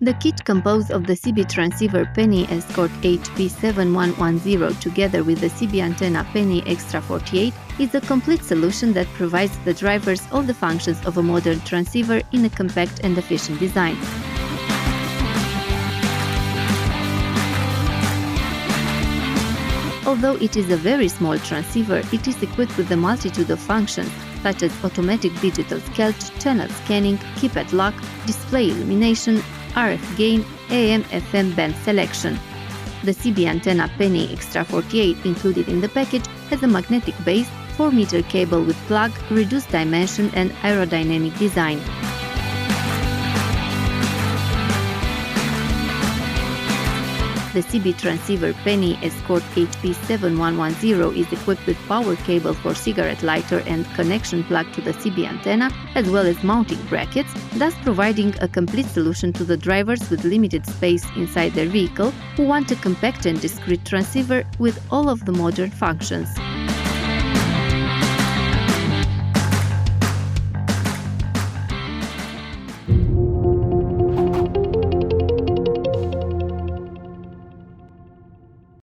The kit composed of the CB-Transceiver PNI Escort HP 7110 together with the CB-Antenne PNI Extra 48 is a complete solution that provides the drivers all the functions of a modern transceiver in a compact and efficient design. Although it is a very small transceiver, it is equipped with a multitude of functions, such as automatic digital sculpt, channel scanning, keypad lock, display illumination, RF gain, AM/FM band selection. The CB-Antenne PNI Extra 48 included in the package has a magnetic base, 4-meter cable with plug, reduced dimension and aerodynamic design. The CB-Transceiver PNI Escort HP 7110 is equipped with power cable for cigarette lighter and connection plug to the CB antenna, as well as mounting brackets, thus providing a complete solution to the drivers with limited space inside their vehicle who want a compact and discreet transceiver with all of the modern functions.